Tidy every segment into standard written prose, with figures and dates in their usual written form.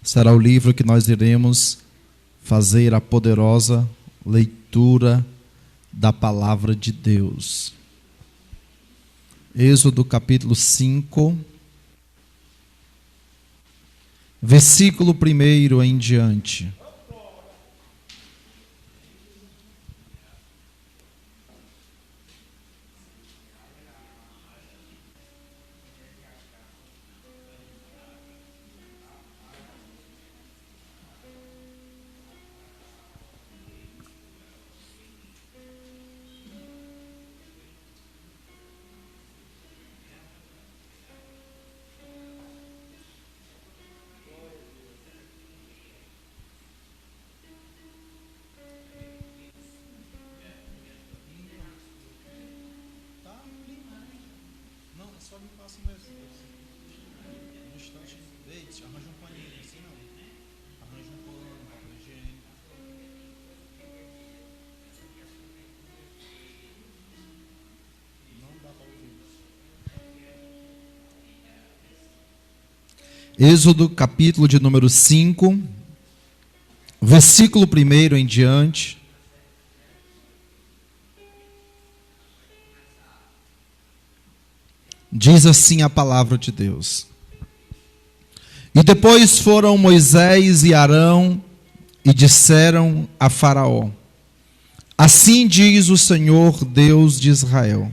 será o livro que nós iremos fazer a poderosa leitura da palavra de Deus. Êxodo capítulo 5, versículo 1 em diante. Êxodo capítulo de número 5, versículo 1 em diante. Diz assim a palavra de Deus: E depois foram Moisés e Arão e disseram a Faraó: Assim diz o Senhor Deus de Israel: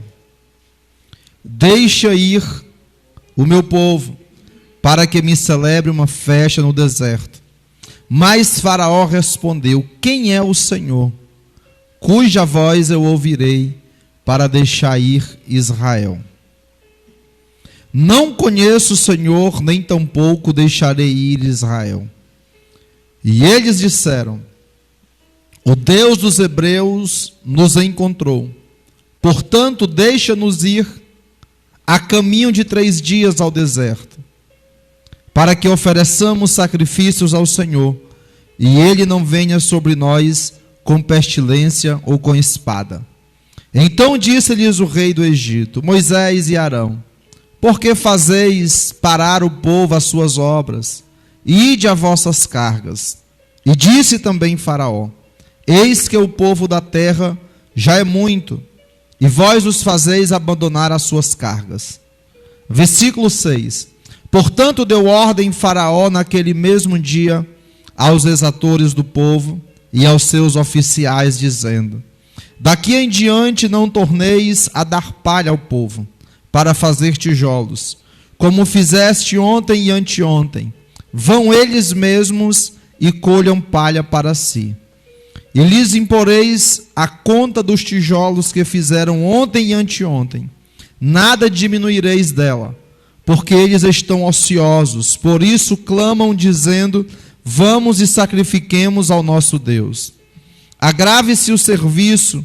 Deixa ir o meu povo, para que me celebre uma festa no deserto. Mas Faraó respondeu: Quem é o Senhor, cuja voz eu ouvirei para deixar ir Israel? Não conheço o Senhor, nem tampouco deixarei ir Israel. E eles disseram: O Deus dos hebreus nos encontrou, portanto deixa-nos ir a caminho de 3 dias ao deserto, para que ofereçamos sacrifícios ao Senhor, e Ele não venha sobre nós com pestilência ou com espada. Então disse-lhes o rei do Egito: Moisés e Arão, por que fazeis parar o povo às suas obras? Ide a vossas cargas. E disse também Faraó: Eis que o povo da terra já é muito, e vós os fazeis abandonar as suas cargas. Versículo 6. Portanto deu ordem Faraó naquele mesmo dia aos exatores do povo e aos seus oficiais, dizendo: Daqui em diante não torneis a dar palha ao povo, para fazer tijolos, como fizeste ontem e anteontem. Vão eles mesmos e colham palha para si. E lhes imporeis a conta dos tijolos que fizeram ontem e anteontem. Nada diminuireis dela, porque eles estão ociosos, por isso clamam dizendo: Vamos e sacrifiquemos ao nosso Deus. Agrave-se o serviço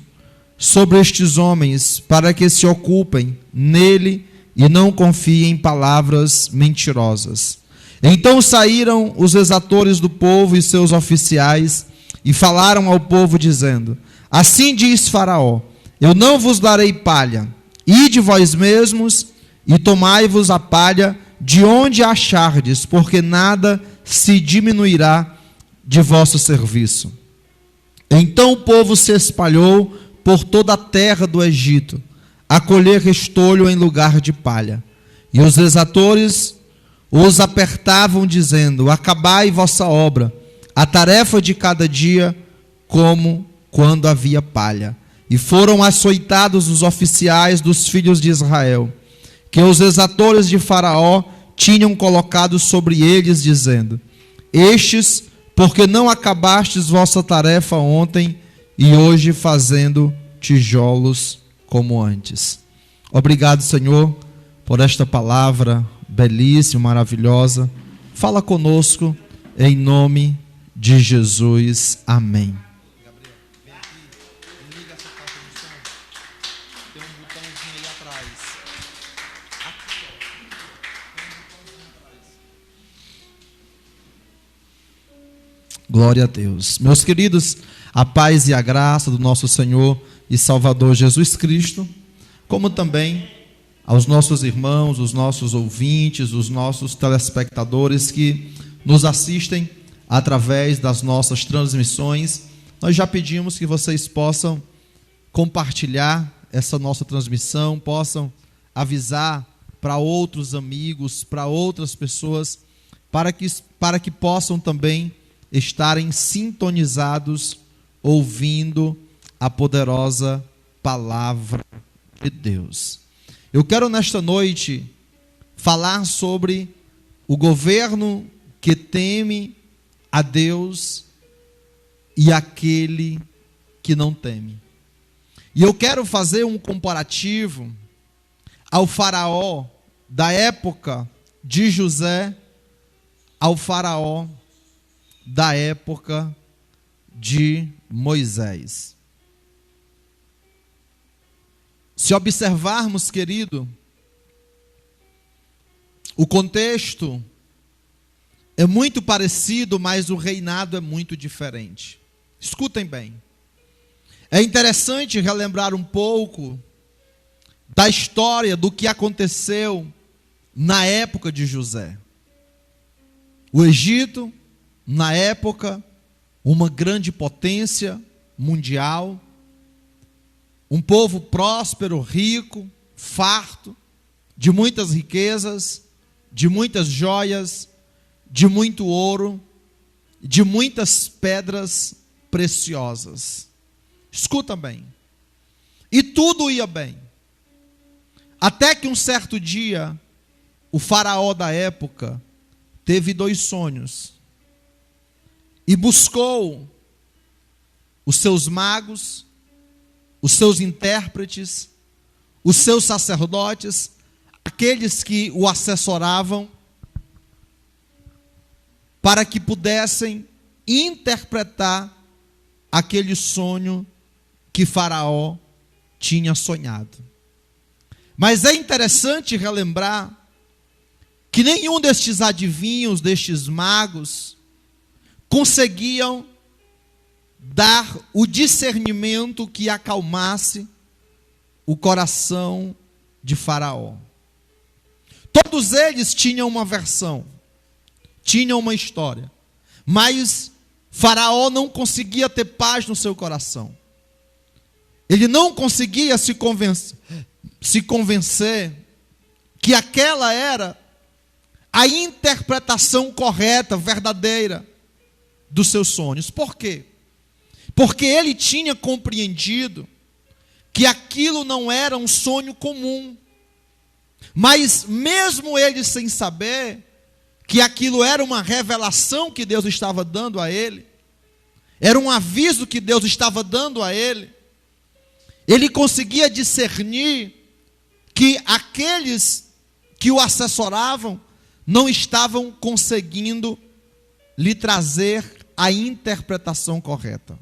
sobre estes homens, para que se ocupem nele e não confiem em palavras mentirosas. Então saíram os exatores do povo e seus oficiais e falaram ao povo dizendo: Assim diz Faraó: Eu não vos darei palha. Ide vós mesmos e tomai-vos a palha de onde a achardes, porque nada se diminuirá de vosso serviço. Então o povo se espalhou por toda a terra do Egito, a colher restolho em lugar de palha. E os exatores os apertavam, dizendo: Acabai vossa obra, a tarefa de cada dia, como quando havia palha. E foram açoitados os oficiais dos filhos de Israel, que os exatores de Faraó tinham colocado sobre eles, dizendo: Estes, porque não acabastes vossa tarefa ontem, e hoje fazendo tijolos como antes. Obrigado, Senhor, por esta palavra belíssima, maravilhosa. Fala conosco, em nome de Jesus. Amém. Gabriel, vem aqui, liga essa caixa de som. Tem um botãozinho aí atrás. Aqui, ó. Tem um botãozinho atrás. Glória a Deus. Meus queridos, a paz e a graça do nosso Senhor e Salvador Jesus Cristo, como também aos nossos irmãos, os nossos ouvintes, os nossos telespectadores que nos assistem através das nossas transmissões. Nós já pedimos que vocês possam compartilhar essa nossa transmissão, possam avisar para outros amigos, para outras pessoas, para que possam também estarem sintonizados, ouvindo a poderosa palavra de Deus. Eu quero nesta noite falar sobre o governo que teme a Deus e aquele que não teme. E eu quero fazer um comparativo ao faraó da época de José, ao faraó da época de Moisés. Se observarmos, querido, o contexto é muito parecido, mas o reinado é muito diferente. Escutem bem. É interessante relembrar um pouco da história do que aconteceu na época de José. O Egito, na época, uma grande potência mundial, um povo próspero, rico, farto, de muitas riquezas, de muitas joias, de muito ouro, de muitas pedras preciosas. Escuta bem. E tudo ia bem. Até que um certo dia, o faraó da época teve 2 sonhos. E buscou os seus magos, os seus intérpretes, os seus sacerdotes, aqueles que o assessoravam, para que pudessem interpretar aquele sonho que Faraó tinha sonhado. Mas é interessante relembrar que nenhum destes adivinhos, destes magos, conseguiam dar o discernimento que acalmasse o coração de Faraó. Todos eles tinham uma versão, tinham uma história, mas Faraó não conseguia ter paz no seu coração. Ele não conseguia se convencer que aquela era a interpretação correta, verdadeira dos seus sonhos. Por quê? Porque ele tinha compreendido que aquilo não era um sonho comum. Mas mesmo ele sem saber que aquilo era uma revelação que Deus estava dando a ele, era um aviso que Deus estava dando a ele, ele conseguia discernir que aqueles que o assessoravam não estavam conseguindo lhe trazer a interpretação correta.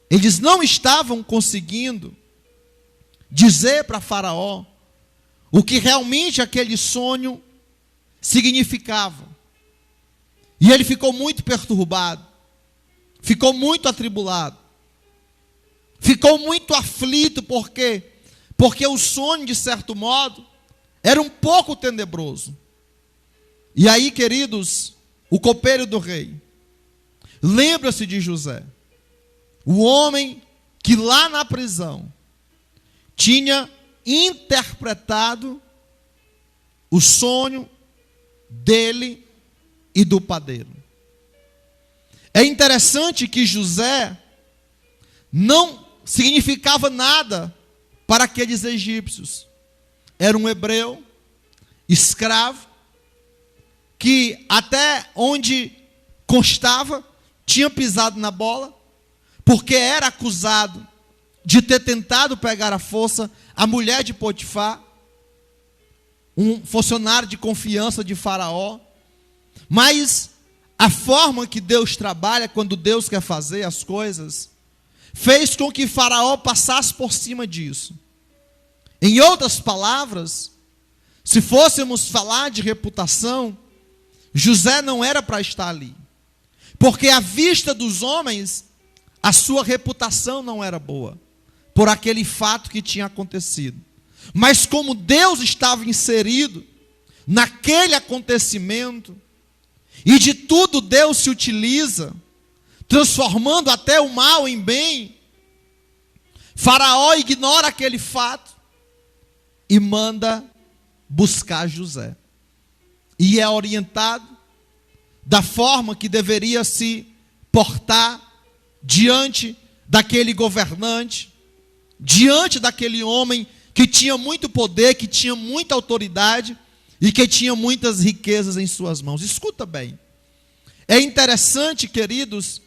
Eles não estavam conseguindo dizer para Faraó o que realmente aquele sonho significava. E ele ficou muito perturbado, ficou muito atribulado, ficou muito aflito. Por quê? Porque o sonho, de certo modo, era um pouco tenebroso. E aí, queridos, o copeiro do rei lembra-se de José, o homem que lá na prisão tinha interpretado o sonho dele e do padeiro. É interessante que José não significava nada para aqueles egípcios. Era um hebreu, escravo, que até onde constava, tinha pisado na bola, porque era acusado de ter tentado pegar à força a mulher de Potifar, um funcionário de confiança de Faraó. Mas a forma que Deus trabalha, quando Deus quer fazer as coisas, fez com que Faraó passasse por cima disso. Em outras palavras, se fôssemos falar de reputação, José não era para estar ali, porque à vista dos homens, a sua reputação não era boa, por aquele fato que tinha acontecido. Mas como Deus estava inserido naquele acontecimento, e de tudo Deus se utiliza, transformando até o mal em bem, Faraó ignora aquele fato e manda buscar José. E é orientado da forma que deveria se portar diante daquele governante, diante daquele homem que tinha muito poder, que tinha muita autoridade e que tinha muitas riquezas em suas mãos. Escuta bem. É interessante, queridos,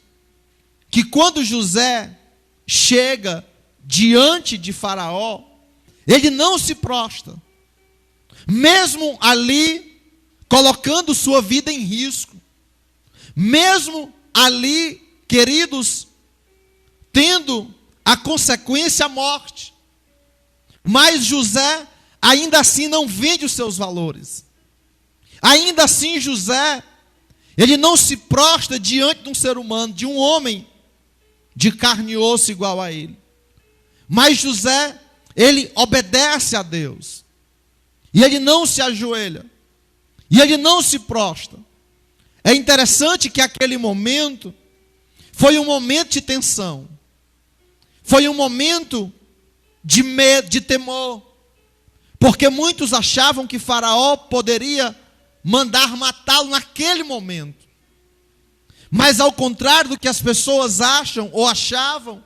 que quando José chega diante de Faraó, ele não se prostra. Mesmo ali, colocando sua vida em risco. Mesmo ali, queridos, tendo a consequência a morte. Mas José, ainda assim, não vende os seus valores. Ainda assim, José, ele não se prostra diante de um ser humano, de um homem de carne e osso igual a ele. Mas José, ele obedece a Deus. E ele não se ajoelha. E ele não se prostra. É interessante que aquele momento foi um momento de tensão. Foi um momento de medo, de temor. Porque muitos achavam que Faraó poderia mandar matá-lo naquele momento. Mas ao contrário do que as pessoas acham ou achavam,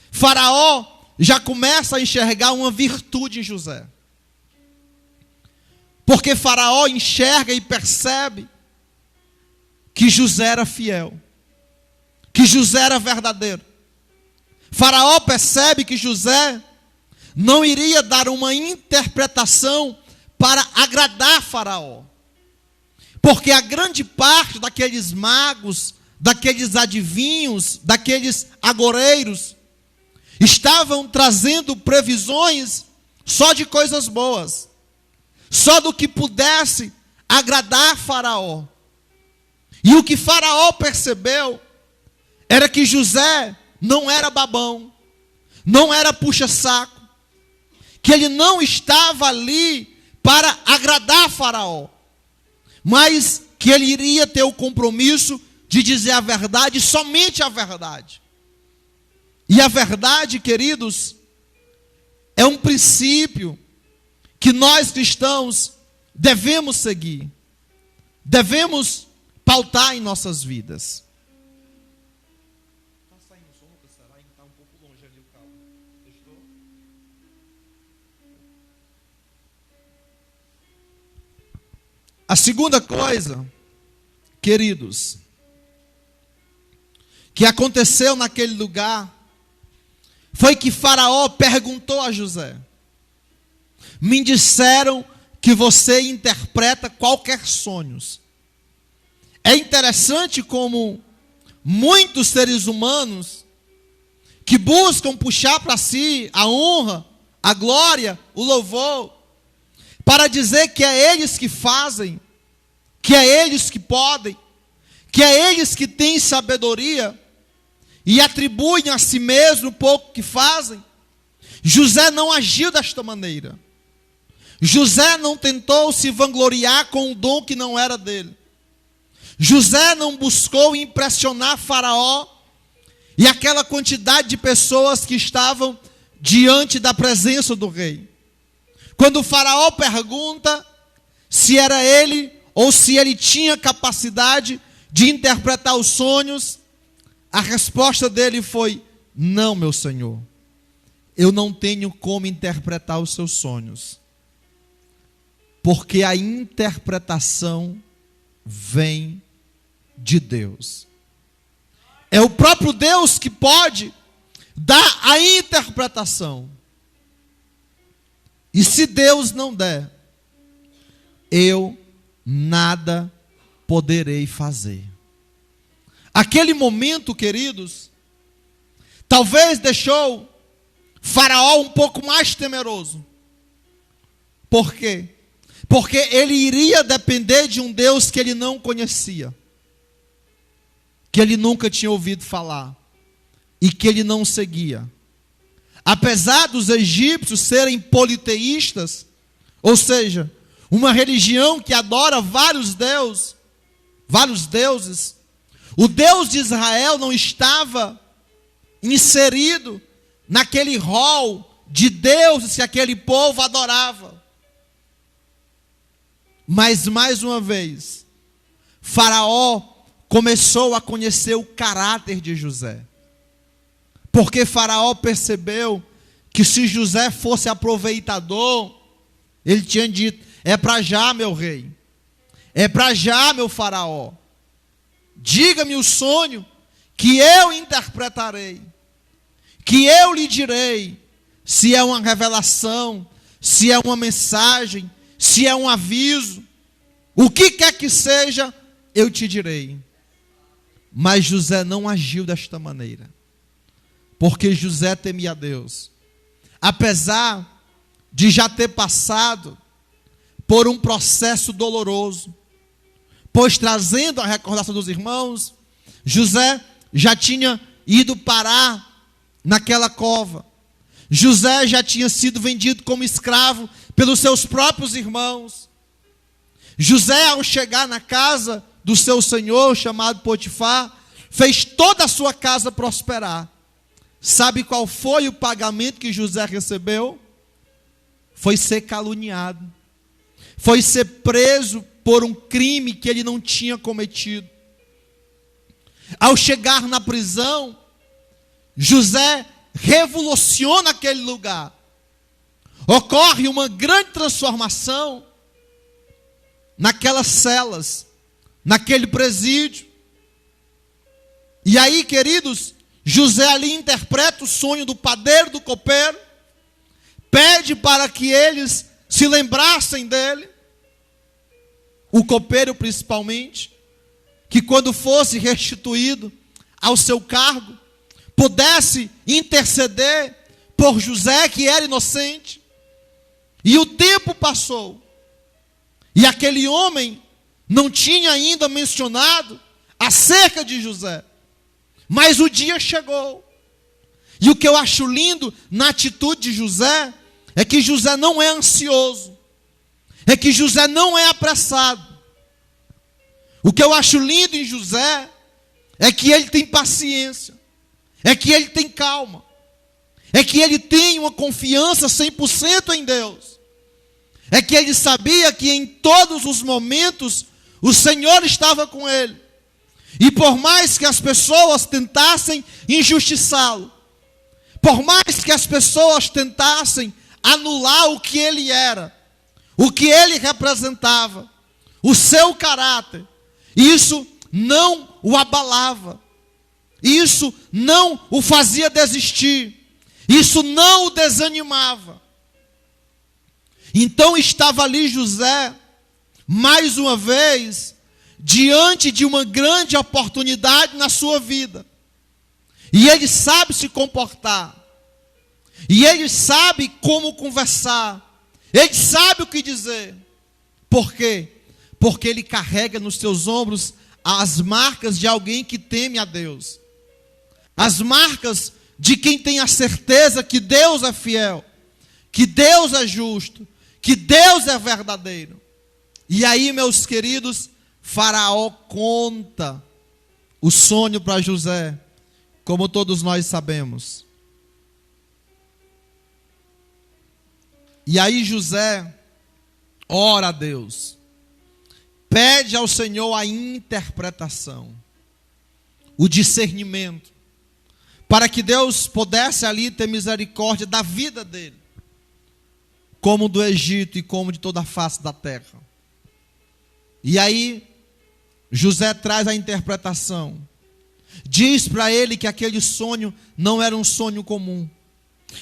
Faraó já começa a enxergar uma virtude em José. Porque Faraó enxerga e percebe que José era fiel, que José era verdadeiro. Faraó percebe que José não iria dar uma interpretação para agradar Faraó. Porque a grande parte daqueles magos, daqueles adivinhos, daqueles agoreiros, estavam trazendo previsões só de coisas boas, só do que pudesse agradar Faraó. E o que Faraó percebeu era que José não era babão, não era puxa-saco, que ele não estava ali para agradar Faraó, mas que ele iria ter o compromisso de dizer a verdade, somente a verdade. E a verdade, queridos, é um princípio que nós cristãos devemos seguir, devemos pautar em nossas vidas. Está saindo som, será? Está um pouco longe ali o cabo. Testou? A segunda coisa, queridos, que aconteceu naquele lugar, foi que Faraó perguntou a José: me disseram que você interpreta qualquer sonhos. É interessante como muitos seres humanos que buscam puxar para si a honra, a glória, o louvor, para dizer que é eles que fazem, que é eles que podem, que é eles que têm sabedoria, e atribuem a si mesmo o pouco que fazem. José não agiu desta maneira. José não tentou se vangloriar com um dom que não era dele. José não buscou impressionar Faraó e aquela quantidade de pessoas que estavam diante da presença do rei. Quando o Faraó pergunta se era ele ou se ele tinha capacidade de interpretar os sonhos, a resposta dele foi: não, meu senhor, eu não tenho como interpretar os seus sonhos, porque a interpretação vem de Deus. É o próprio Deus que pode dar a interpretação. E se Deus não der, eu nada poderei fazer. Aquele momento, queridos, talvez deixou Faraó um pouco mais temeroso. Por quê? Porque ele iria depender de um Deus que ele não conhecia, que ele nunca tinha ouvido falar e que ele não seguia. Apesar dos egípcios serem politeístas, ou seja, uma religião que adora vários deuses, vários deuses. O Deus de Israel não estava inserido naquele rol de deuses que aquele povo adorava. Mas mais uma vez, Faraó começou a conhecer o caráter de José. Porque Faraó percebeu que se José fosse aproveitador, ele tinha dito: é para já, meu rei, é para já, meu Faraó, diga-me o sonho, que eu interpretarei, que eu lhe direi, se é uma revelação, se é uma mensagem, se é um aviso, o que quer que seja, eu te direi. Mas José não agiu desta maneira, porque José temia a Deus. Apesar de já ter passado por um processo doloroso, pois, trazendo a recordação dos irmãos, José já tinha ido parar naquela cova. José já tinha sido vendido como escravo pelos seus próprios irmãos. José, ao chegar na casa do seu senhor, chamado Potifar, fez toda a sua casa prosperar. Sabe qual foi o pagamento que José recebeu? Foi ser caluniado. Foi ser preso por um crime que ele não tinha cometido. Ao chegar na prisão, José revoluciona aquele lugar. Ocorre uma grande transformação naquelas celas, naquele presídio. E aí, queridos, José ali interpreta o sonho do padeiro, do copeiro, pede para que eles se lembrassem dele, o copeiro principalmente, que quando fosse restituído ao seu cargo, pudesse interceder por José, que era inocente. E o tempo passou, e aquele homem não tinha ainda mencionado acerca de José, mas o dia chegou. E o que eu acho lindo na atitude de José é que José não é ansioso, é que José não é apressado. O que eu acho lindo em José é que ele tem paciência, é que ele tem calma, é que ele tem uma confiança 100% em Deus, é que ele sabia que em todos os momentos o Senhor estava com ele. E por mais que as pessoas tentassem injustiçá-lo, por mais que as pessoas tentassem anular o que ele era, o que ele representava, o seu caráter, isso não o abalava, isso não o fazia desistir, isso não o desanimava. Então estava ali José, mais uma vez, diante de uma grande oportunidade na sua vida. E ele sabe se comportar, e ele sabe como conversar, ele sabe o que dizer. Por quê? Porque ele carrega nos seus ombros as marcas de alguém que teme a Deus, as marcas de quem tem a certeza que Deus é fiel, que Deus é justo, que Deus é verdadeiro. E aí, meus queridos, Faraó conta o sonho para José, como todos nós sabemos. E aí José ora a Deus, pede ao Senhor a interpretação, o discernimento, para que Deus pudesse ali ter misericórdia da vida dele, como do Egito e como de toda a face da terra. E aí José traz a interpretação, diz para ele que aquele sonho não era um sonho comum,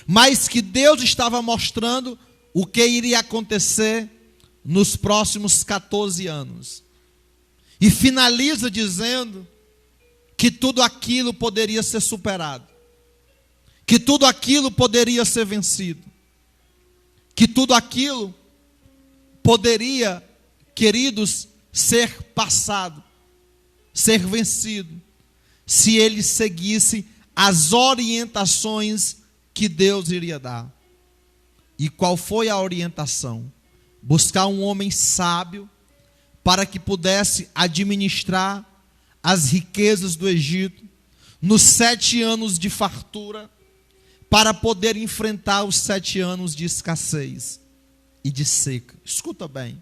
mas que Deus estava mostrando o que iria acontecer nos próximos 14 anos. E finaliza dizendo que tudo aquilo poderia ser superado, que tudo aquilo poderia ser vencido, que tudo aquilo poderia, queridos, ser passado, ser vencido, se ele seguisse as orientações que Deus iria dar. E qual foi a orientação? Buscar um homem sábio para que pudesse administrar as riquezas do Egito nos 7 anos de fartura, para poder enfrentar os 7 anos de escassez e de seca. Escuta bem,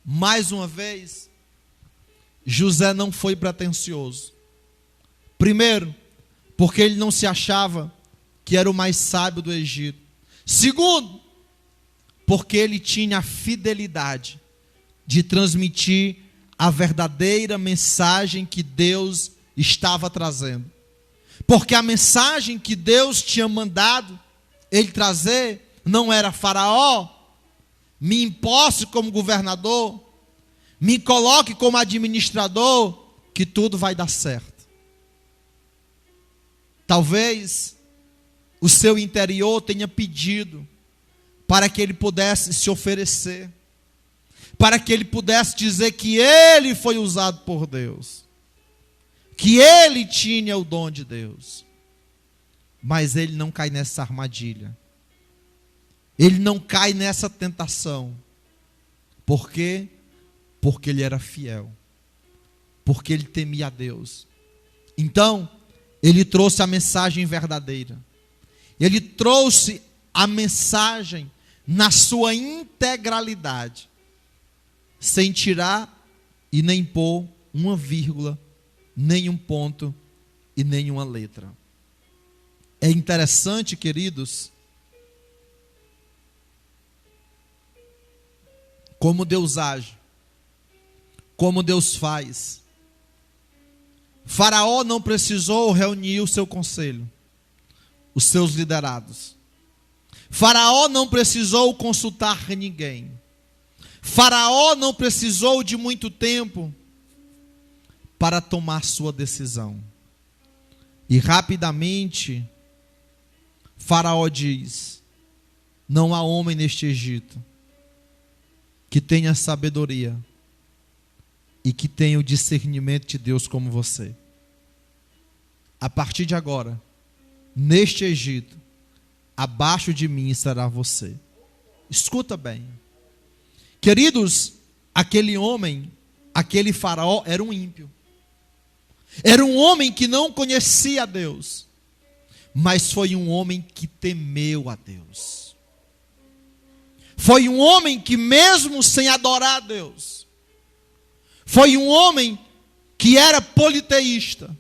mais uma vez, José não foi pretensioso. Primeiro, porque ele não se achava que era o mais sábio do Egito. Segundo, porque ele tinha a fidelidade de transmitir a verdadeira mensagem que Deus estava trazendo. Porque a mensagem que Deus tinha mandado ele trazer não era: Faraó, me imposte como governador, me coloque como administrador, que tudo vai dar certo. Talvez o seu interior tenha pedido para que ele pudesse se oferecer, para que ele pudesse dizer que ele foi usado por Deus, que ele tinha o dom de Deus. Mas ele não cai nessa armadilha, ele não cai nessa tentação. Por quê? Porque ele era fiel, porque ele temia a Deus. Então, ele trouxe a mensagem verdadeira, ele trouxe a mensagem na sua integralidade, sem tirar e nem pôr uma vírgula, nem um ponto e nenhuma letra. É interessante, queridos, como Deus age, como Deus faz. Faraó não precisou reunir o seu conselho, os seus liderados. Faraó não precisou consultar ninguém. Faraó não precisou de muito tempo para tomar sua decisão. E rapidamente, Faraó diz: não há homem neste Egito que tenha sabedoria e que tenha o discernimento de Deus como você. A partir de agora, neste Egito, abaixo de mim estará você. Escuta bem. Queridos, aquele homem, aquele faraó era um ímpio. Era um homem que não conhecia a Deus, mas foi um homem que temeu a Deus. Foi um homem que, mesmo sem adorar a Deus, foi um homem que era politeísta,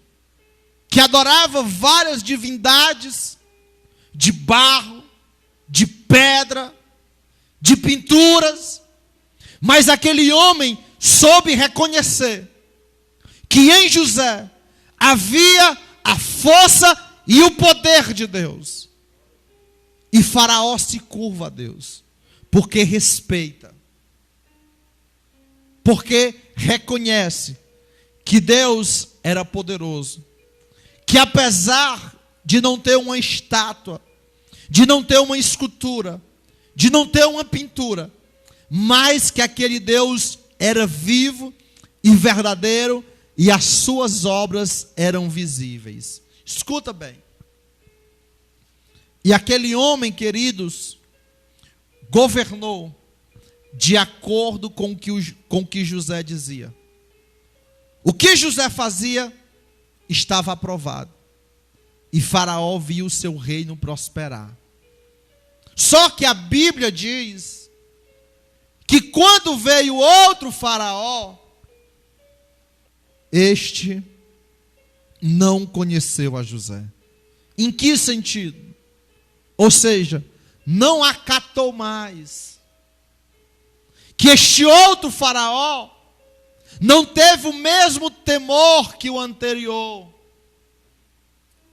que adorava várias divindades de barro, de pedra, de pinturas. Mas aquele homem soube reconhecer que em José havia a força e o poder de Deus. E Faraó se curva a Deus, porque respeita, porque reconhece que Deus era poderoso, que apesar de não ter uma estátua, de não ter uma escultura, de não ter uma pintura, mas que aquele Deus era vivo e verdadeiro, e as suas obras eram visíveis. Escuta bem. E aquele homem, queridos, governou de acordo com o que José dizia. O que José fazia estava aprovado. E Faraó viu o seu reino prosperar. Só que a Bíblia diz que quando veio outro Faraó, este não conheceu a José. Em que sentido? Ou seja, não acatou mais. Que este outro Faraó não teve o mesmo temor que o anterior.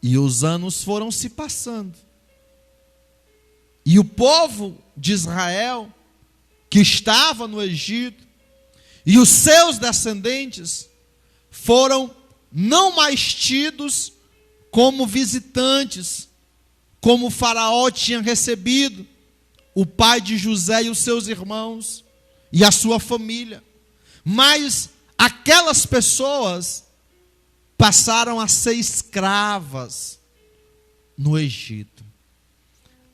E os anos foram se passando. E o povo de Israel, que estava no Egito, e os seus descendentes, foram não mais tidos como visitantes, como o Faraó tinha recebido o pai de José e os seus irmãos e a sua família. Mas aquelas pessoas passaram a ser escravas no Egito.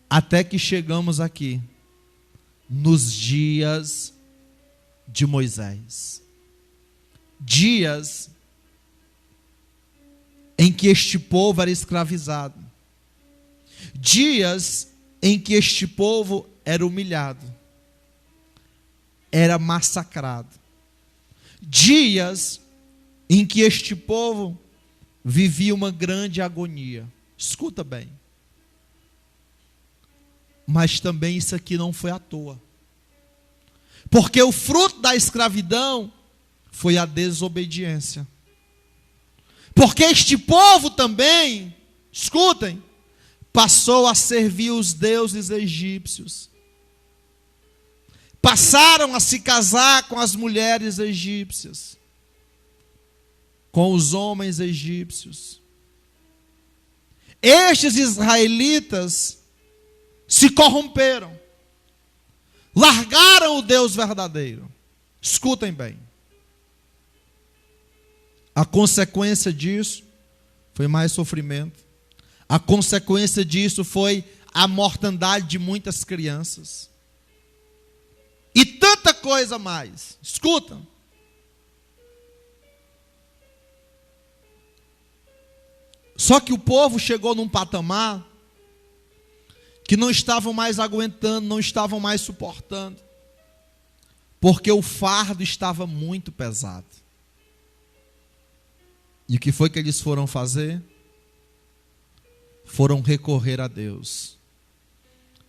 Até que chegamos aqui, nos dias de Moisés. dias em que este povo era escravizado, dias em que este povo era humilhado, era massacrado, dias em que este povo vivia uma grande agonia. Escuta bem, mas também isso aqui não foi à toa, porque o fruto da escravidão foi a desobediência. Porque este povo também, escutem, passou a servir os deuses egípcios. Passaram a se casar com as mulheres egípcias, com os homens egípcios. Estes israelitas se corromperam, largaram o Deus verdadeiro. Escutem bem. A consequência disso foi mais sofrimento. A consequência disso foi a mortandade de muitas crianças. E tanta coisa mais. Escuta. Só que o povo chegou num patamar que não estavam mais aguentando, não estavam mais suportando, porque o fardo estava muito pesado. E o que foi que eles foram fazer? Foram recorrer a Deus,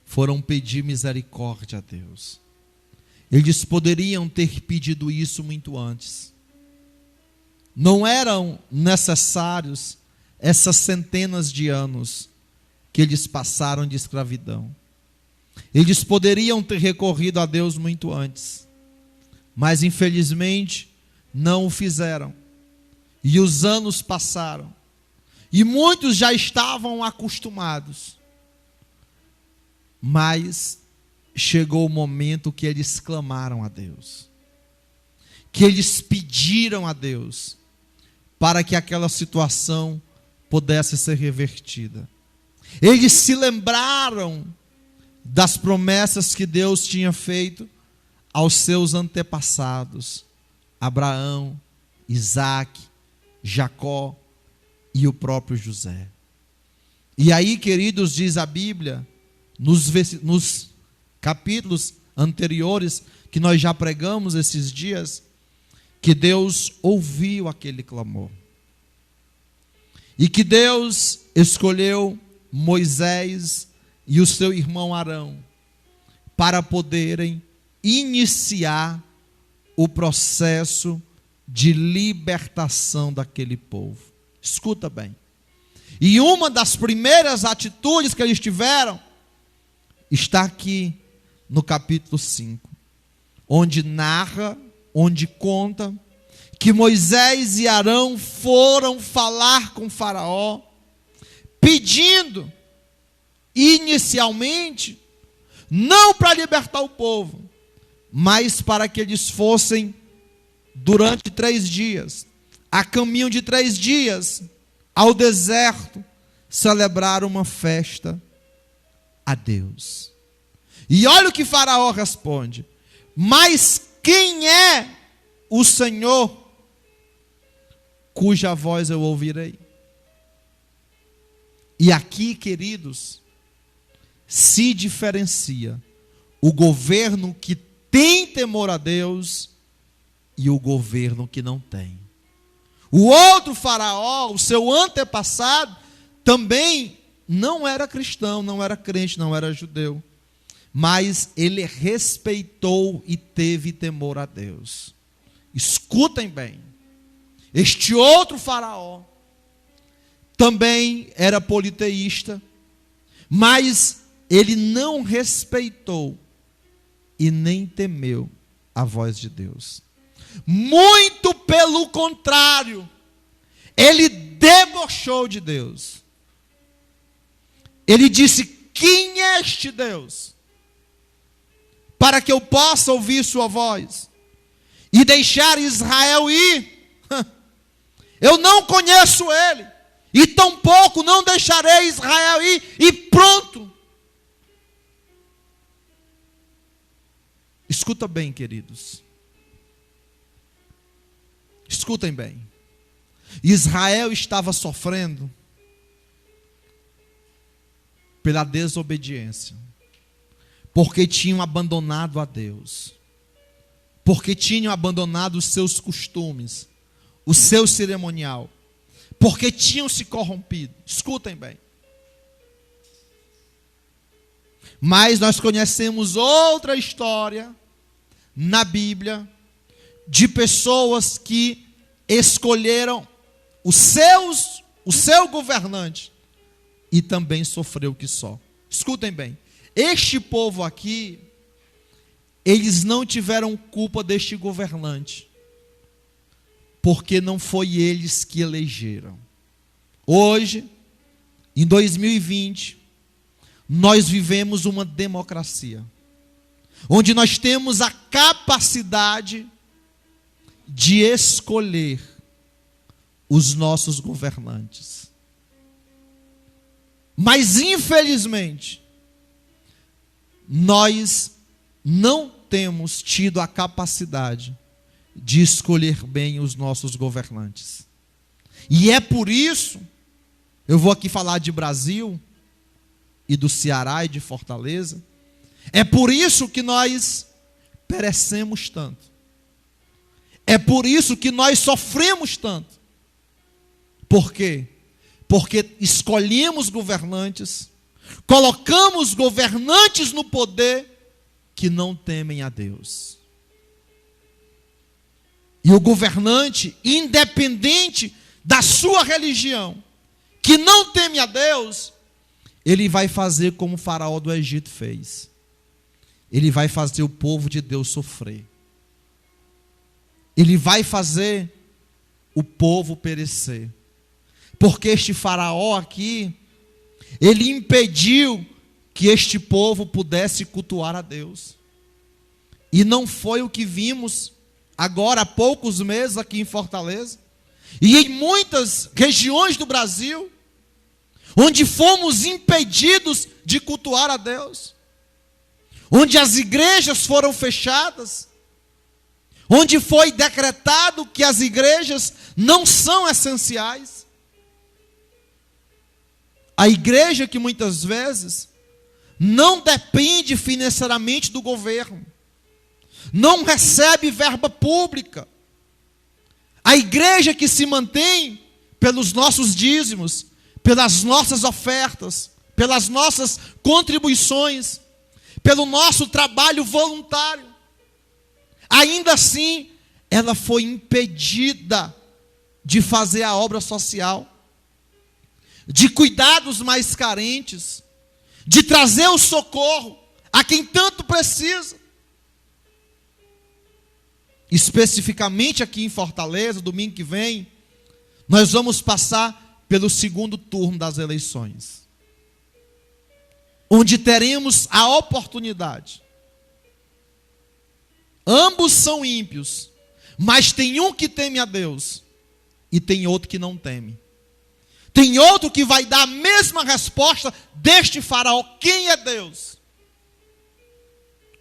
foram pedir misericórdia a Deus. Eles poderiam ter pedido isso muito antes. Não eram necessários essas centenas de anos que eles passaram de escravidão. Eles poderiam ter recorrido a Deus muito antes, mas infelizmente não o fizeram. E os anos passaram, e muitos já estavam acostumados, mas chegou o momento que eles clamaram a Deus, que eles pediram a Deus, para que aquela situação pudesse ser revertida. Eles se lembraram das promessas que Deus tinha feito aos seus antepassados, Abraão, Isaque, Jacó e o próprio José. E aí, queridos, diz a Bíblia, nos capítulos anteriores, que nós já pregamos esses dias, que Deus ouviu aquele clamor. E que Deus escolheu Moisés e o seu irmão Arão para poderem iniciar o processo de libertação daquele povo. Escuta bem. E uma das primeiras atitudes que eles tiveram está aqui no capítulo 5, onde narra, onde conta que Moisés e Arão foram falar com Faraó, pedindo inicialmente não para libertar o povo, mas para que eles fossem durante 3 dias, a caminho de 3 dias, ao deserto, celebrar uma festa a Deus. E olha o que Faraó responde: mas quem é o Senhor cuja voz eu ouvirei? E aqui, queridos, se diferencia o governo que tem temor a Deus e o governo que não tem. O outro Faraó, o seu antepassado, também não era cristão, não era crente, não era judeu, mas ele respeitou e teve temor a Deus. Escutem bem, este outro Faraó também era politeísta, mas ele não respeitou e nem temeu a voz de Deus. Muito pelo contrário, ele debochou de Deus. Ele disse: quem é este Deus para que eu possa ouvir sua voz e deixar Israel ir? Eu não conheço ele, e tampouco não deixarei Israel ir, e pronto. Escuta bem, queridos. Escutem bem. Israel estava sofrendo pela desobediência, porque tinham abandonado a Deus, porque tinham abandonado os seus costumes, o seu cerimonial, porque tinham se corrompido. Escutem bem. Mas nós conhecemos outra história na Bíblia de pessoas que escolheram o seu governante e também sofreu que só. Escutem bem. Este povo aqui, eles não tiveram culpa deste governante, porque não foi eles que elegeram. Hoje, em 2020, nós vivemos uma democracia, onde nós temos a capacidade de escolher os nossos governantes. Mas, infelizmente, nós não temos tido a capacidade de escolher bem os nossos governantes. E é por isso, eu vou aqui falar de Brasil, e do Ceará e de Fortaleza, é por isso que nós perecemos tanto. É por isso que nós sofremos tanto. Por quê? Porque escolhemos governantes, colocamos governantes no poder que não temem a Deus. E o governante, independente da sua religião, que não teme a Deus, ele vai fazer como o faraó do Egito fez. Ele vai fazer o povo de Deus sofrer. Ele vai fazer o povo perecer. Porque este faraó aqui, ele impediu que este povo pudesse cultuar a Deus. E não foi o que vimos agora há poucos meses aqui em Fortaleza. E em muitas regiões do Brasil, onde fomos impedidos de cultuar a Deus, onde as igrejas foram fechadas, onde foi decretado que as igrejas não são essenciais. A igreja que muitas vezes não depende financeiramente do governo, não recebe verba pública. A igreja que se mantém pelos nossos dízimos, pelas nossas ofertas, pelas nossas contribuições, pelo nosso trabalho voluntário, ainda assim, ela foi impedida de fazer a obra social, de cuidar dos mais carentes, de trazer o socorro a quem tanto precisa. Especificamente aqui em Fortaleza, domingo que vem, nós vamos passar pelo segundo turno das eleições, onde teremos a oportunidade. Ambos são ímpios, mas tem um que teme a Deus e tem outro que não teme. Tem outro que vai dar a mesma resposta deste faraó. Quem é Deus?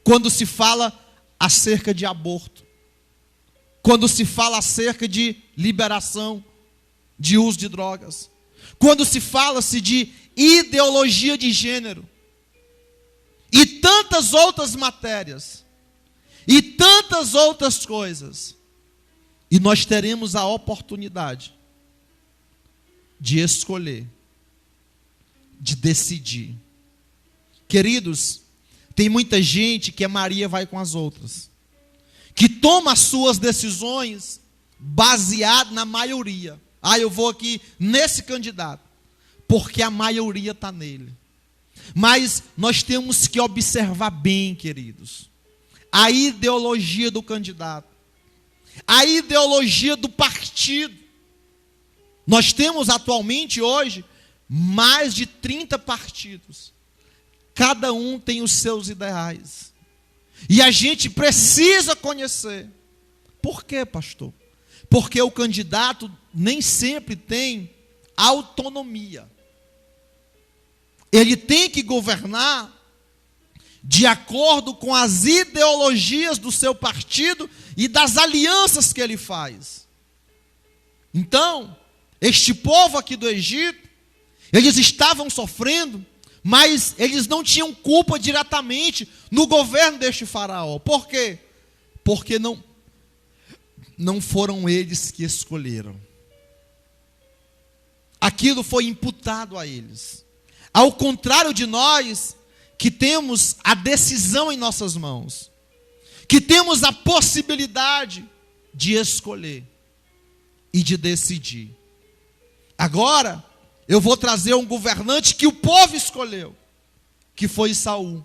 Quando se fala acerca de aborto, quando se fala acerca de liberação de uso de drogas, quando se fala-se de ideologia de gênero, e tantas outras matérias, e tantas outras coisas, e nós teremos a oportunidade de escolher, de decidir. Queridos, tem muita gente que é Maria vai com as outras, que toma as suas decisões baseado na maioria. Eu vou aqui nesse candidato, porque a maioria está nele. Mas nós temos que observar bem, queridos, a ideologia do candidato, a ideologia do partido. Nós temos atualmente hoje mais de 30 partidos. Cada um tem os seus ideais. E a gente precisa conhecer. Por quê, pastor? Porque o candidato nem sempre tem autonomia. Ele tem que governar de acordo com as ideologias do seu partido e das alianças que ele faz. Então, este povo aqui do Egito, eles estavam sofrendo, mas eles não tinham culpa diretamente no governo deste faraó. Por quê? Porque não foram eles que escolheram. Aquilo foi imputado a eles. Ao contrário de nós, que temos a decisão em nossas mãos, que temos a possibilidade de escolher e de decidir. Agora, eu vou trazer um governante que o povo escolheu, que foi Saul.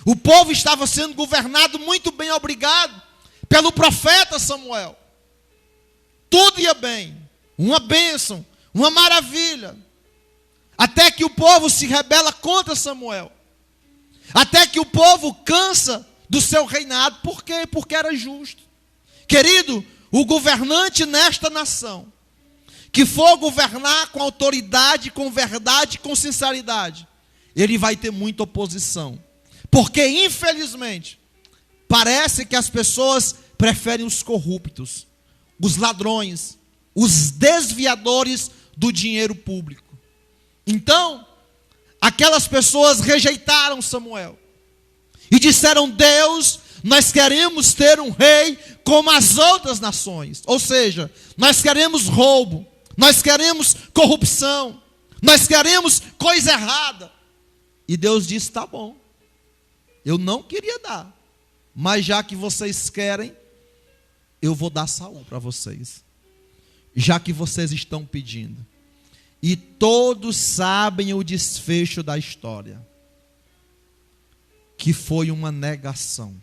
O povo estava sendo governado muito bem, obrigado, pelo profeta Samuel. Tudo ia bem, uma bênção, uma maravilha. Até que o povo se rebela contra Samuel. Até que o povo cansa do seu reinado. Por quê? Porque era justo. Querido, o governante nesta nação, que for governar com autoridade, com verdade, com sinceridade, ele vai ter muita oposição. Porque, infelizmente, parece que as pessoas preferem os corruptos, os ladrões, os desviadores do dinheiro público. Então, aquelas pessoas rejeitaram Samuel e disseram: Deus, nós queremos ter um rei como as outras nações. Ou seja, nós queremos roubo, nós queremos corrupção, nós queremos coisa errada. E Deus disse: tá bom, eu não queria dar, mas já que vocês querem, eu vou dar Saul para vocês, já que vocês estão pedindo. E todos sabem o desfecho da história, que foi uma negação,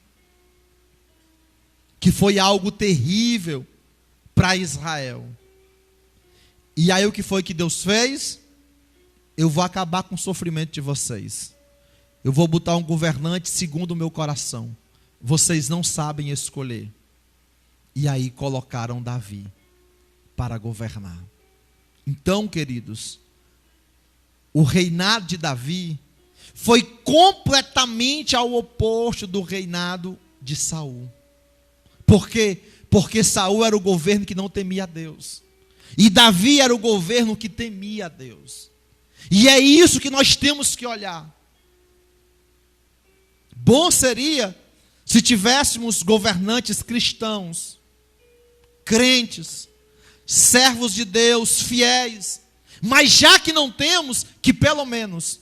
que foi algo terrível para Israel. E aí o que foi que Deus fez? Eu vou acabar com o sofrimento de vocês. Eu vou botar um governante segundo o meu coração. Vocês não sabem escolher. E aí colocaram Davi para governar. Então, queridos, o reinado de Davi foi completamente ao oposto do reinado de Saul. Por quê? Porque Saul era o governo que não temia a Deus. E Davi era o governo que temia a Deus. E é isso que nós temos que olhar. Bom seria se tivéssemos governantes cristãos, crentes, servos de Deus, fiéis. Mas já que não temos, que pelo menos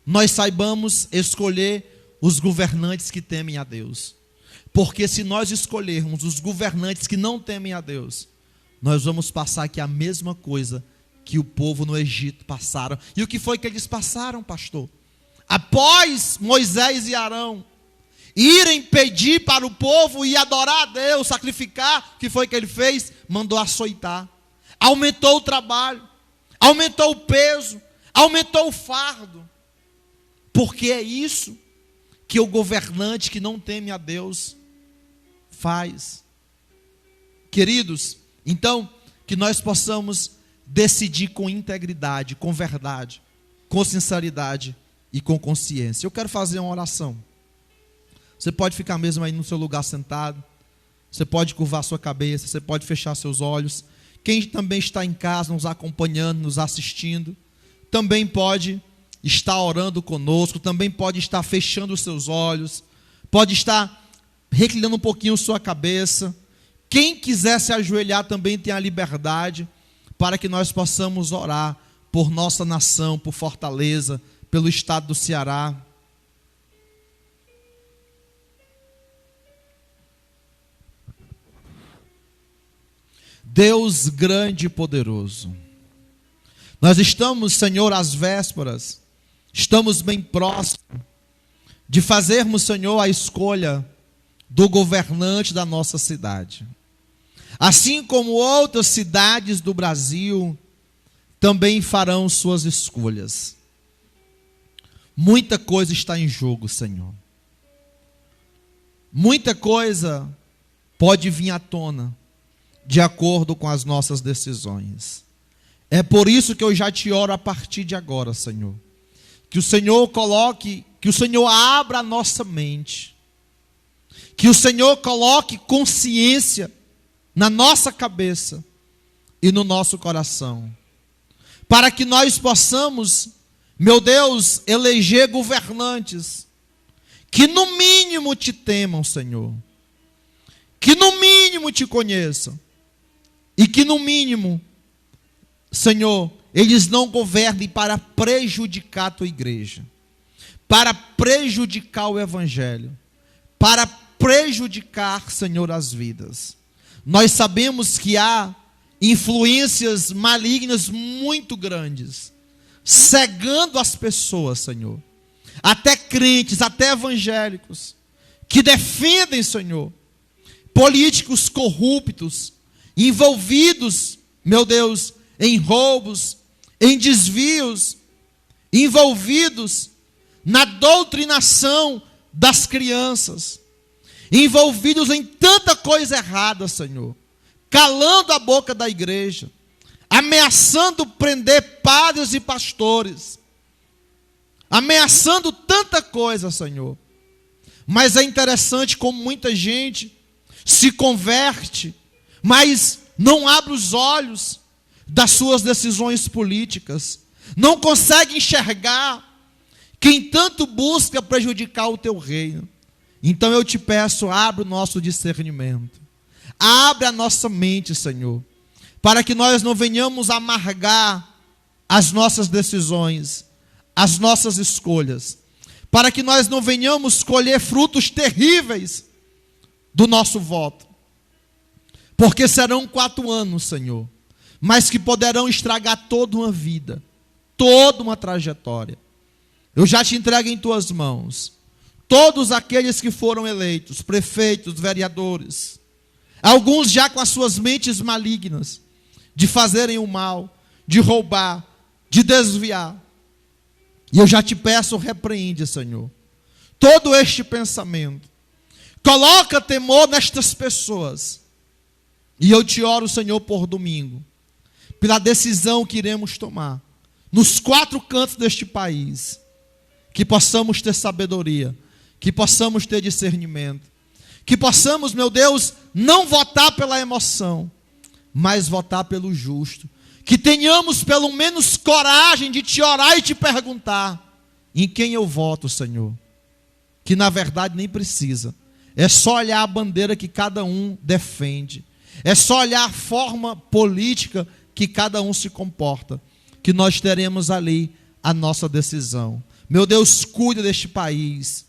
nós saibamos escolher os governantes que temem a Deus. Porque se nós escolhermos os governantes que não temem a Deus, nós vamos passar aqui a mesma coisa que o povo no Egito passaram. E o que foi que eles passaram, pastor? Após Moisés e Arão irem pedir para o povo e adorar a Deus, sacrificar, o que foi que ele fez? Mandou açoitar. Aumentou o trabalho, aumentou o peso, aumentou o fardo. Porque é isso que o governante que não teme a Deus faz. Queridos, então, que nós possamos decidir com integridade, com verdade, com sinceridade e com consciência. Eu quero fazer uma oração. Você pode ficar mesmo aí no seu lugar sentado. Você pode curvar sua cabeça. Você pode fechar seus olhos. Quem também está em casa, nos acompanhando, nos assistindo, também pode estar orando conosco. Também pode estar fechando os seus olhos. Pode estar reclinando um pouquinho sua cabeça. Quem quiser se ajoelhar também tem a liberdade para que nós possamos orar por nossa nação, por Fortaleza, pelo estado do Ceará. Deus grande e poderoso, nós estamos, Senhor, às vésperas, estamos bem próximos de fazermos, Senhor, a escolha do governante da nossa cidade. Assim como outras cidades do Brasil também farão suas escolhas. Muita coisa está em jogo, Senhor. Muita coisa pode vir à tona de acordo com as nossas decisões. É por isso que eu já te oro a partir de agora, Senhor. Que o Senhor coloque, que o Senhor abra a nossa mente. Que o Senhor coloque consciência na nossa cabeça e no nosso coração, para que nós possamos, meu Deus, eleger governantes que no mínimo te temam, Senhor, que no mínimo te conheçam, e que no mínimo, Senhor, eles não governem para prejudicar a tua igreja, para prejudicar o evangelho, para prejudicar, Senhor, as vidas. Nós sabemos que há influências malignas muito grandes, cegando as pessoas, Senhor, até crentes, até evangélicos, que defendem, Senhor, políticos corruptos, envolvidos, meu Deus, em roubos, em desvios, envolvidos na doutrinação das crianças, envolvidos em tanta coisa errada, Senhor, calando a boca da igreja, ameaçando prender padres e pastores, ameaçando tanta coisa, Senhor. Mas é interessante como muita gente se converte, mas não abre os olhos das suas decisões políticas, não consegue enxergar quem tanto busca prejudicar o teu reino. Então eu te peço, abre o nosso discernimento, abre a nossa mente, Senhor, para que nós não venhamos amargar as nossas decisões, as nossas escolhas, para que nós não venhamos colher frutos terríveis do nosso voto, porque serão 4 anos, Senhor, mas que poderão estragar toda uma vida, toda uma trajetória. Eu já te entrego em tuas mãos todos aqueles que foram eleitos, prefeitos, vereadores, alguns já com as suas mentes malignas, de fazerem o mal, de roubar, de desviar. E eu já te peço, repreende, Senhor, todo este pensamento. Coloca temor nestas pessoas. E eu te oro, Senhor, por domingo, pela decisão que iremos tomar, nos 4 cantos deste país, que possamos ter sabedoria, que possamos ter discernimento, que possamos, meu Deus, não votar pela emoção, mas votar pelo justo, que tenhamos pelo menos coragem de te orar e te perguntar, em quem eu voto, Senhor, que na verdade nem precisa, é só olhar a bandeira que cada um defende, é só olhar a forma política que cada um se comporta, que nós teremos ali a nossa decisão. Meu Deus, cuida deste país,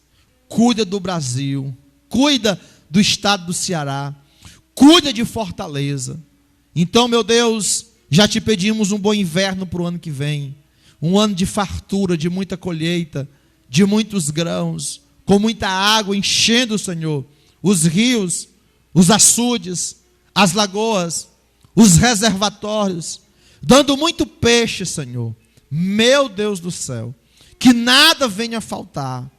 cuida do Brasil, cuida do estado do Ceará, cuida de Fortaleza. Então, meu Deus, já te pedimos um bom inverno para o ano que vem, um ano de fartura, de muita colheita, de muitos grãos, com muita água enchendo, Senhor, os rios, os açudes, as lagoas, os reservatórios, dando muito peixe, Senhor. Meu Deus do céu, que nada venha a faltar,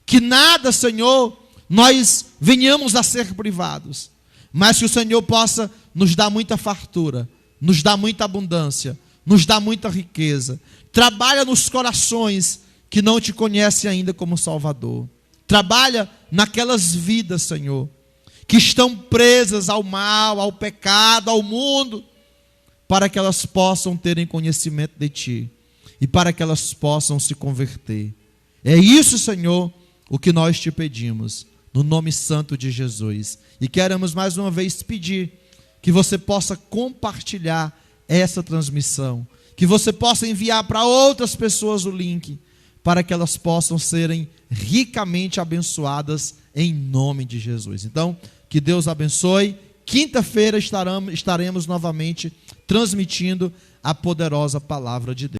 que nada, Senhor, nós venhamos a ser privados, mas que o Senhor possa nos dar muita fartura, nos dar muita abundância, nos dar muita riqueza. Trabalha nos corações que não te conhecem ainda como Salvador. Trabalha naquelas vidas, Senhor, que estão presas ao mal, ao pecado, ao mundo, para que elas possam terem conhecimento de Ti e para que elas possam se converter. É isso, Senhor, o que nós te pedimos, no nome santo de Jesus. E queremos mais uma vez pedir que você possa compartilhar essa transmissão, que você possa enviar para outras pessoas o link, para que elas possam serem ricamente abençoadas em nome de Jesus. Então, que Deus abençoe. Quinta-feira estaremos novamente transmitindo a poderosa palavra de Deus.